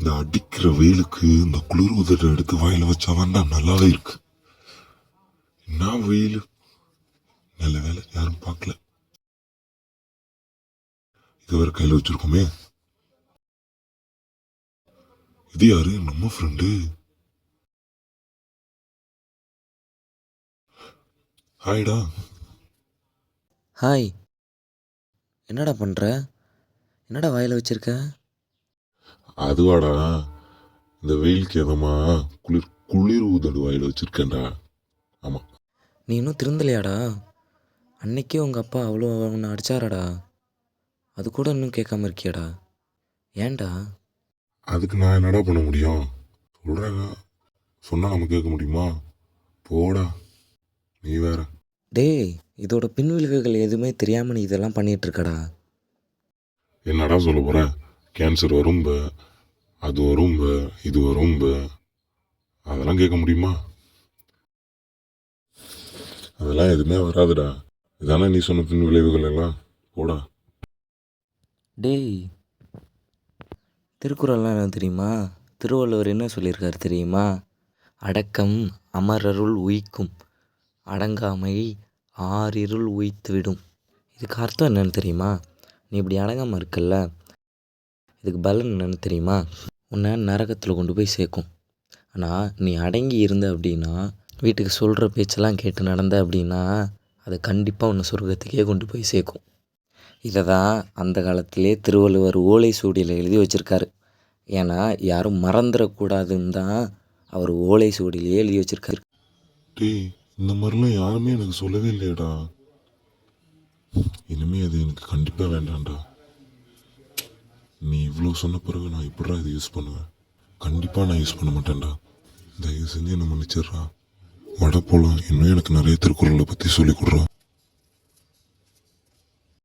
இந்த அடிக்கிற வெயிலுக்கு இந்த குளிர் உதட்டை எடுத்து வாயில வச்சாதான்டா நல்லாவே இருக்கு. என்ன வெயில், நல்ல வேலை யாரும் பார்க்கல. இதுவரை கையில வச்சிருக்கோமே. இது யாரு? நம்ம ஃப்ரெண்டு. ஹாய்டா. ஹாய். என்னடா பண்ணுற? என்னடா வாயில் வச்சிருக்க? அதுவாடா, இந்த வெயிலுக்கு எதமா குளிர் குளிர் உதடு வாயில வச்சிருக்கேன்டா. ஆமா. நீ இன்னும் திருந்தலையாடா? அன்னைக்கே உங்கள் அப்பா அவ்வளோ உன்னை அடிச்சாராடா, அது கூட இன்னும் கேட்காம இருக்கியாடா? ஏன்டா? அதுக்கு நான் என்னடா பண்ண முடியும்? சொல்றாங்க, சொன்னா நம்ம கேட்க முடியுமா? போடா, நீ வேற. டேய், இதோட பின்விளைவுகள் எதுவுமே தெரியாமல் நீ இதெல்லாம் பண்ணிகிட்ருக்கடா. என்னடா சொல்ல போற? கேன்சர் வரும்ப, அது வரும்ப, இது வரும்ப, அதெல்லாம் கேட்க முடியுமா? அதெல்லாம் எதுவுமே வராதுடா. இதானே நீ சொன்ன பின் விளைவுகள் எல்லாம். போடா. டேய், திருக்குறள்லாம் என்ன தெரியுமா? திருவள்ளுவர் என்ன சொல்லியிருக்காரு தெரியுமா? அடக்கம் அமரருள் உய்க்கும், அடங்காமை ஆறிருள் உய்த்துவிடும். இதுக்கு அர்த்தம் என்னன்னு தெரியுமா? நீ இப்படி அடங்காமல் இருக்கல்ல, இதுக்கு பலன் என்னன்னு தெரியுமா? உன்னை நரகத்தில் கொண்டு போய் சேர்க்கும். ஆனால் நீ அடங்கி இருந்த அப்படின்னா, வீட்டுக்கு சொல்கிற பேச்செல்லாம் கேட்டு நடந்த அப்படின்னா, அது கண்டிப்பாக உன்னை சொர்க்கத்துக்கே கொண்டு போய் சேர்க்கும். இதை தான் அந்த காலத்திலே திருவள்ளுவர் ஓலை சுவடியில் எழுதி வச்சுருக்காரு. ஏன்னா யாரும் மறந்துடக்கூடாதுன்னு தான் அவர் ஓலை சுவடியிலேயே எழுதி வச்சுருக்காரு. டேய், இந்த மாதிரிலாம் யாருமே எனக்கு சொல்லவே இல்லையடா. இனிமே அது எனக்கு கண்டிப்பாக வேண்டாம்டா. நீ இவ்வளோ சொன்ன பிறகு நான் எப்படா இதை யூஸ் பண்ணுவேன்? கண்டிப்பாக நான் யூஸ் பண்ண மாட்டேன்டா. தயவு செஞ்சு என்னை மன்னிச்சிடுறா. வட போலாம், இன்னும் எனக்கு நிறைய திருக்குறளை பற்றி சொல்லிக் கொடுறா.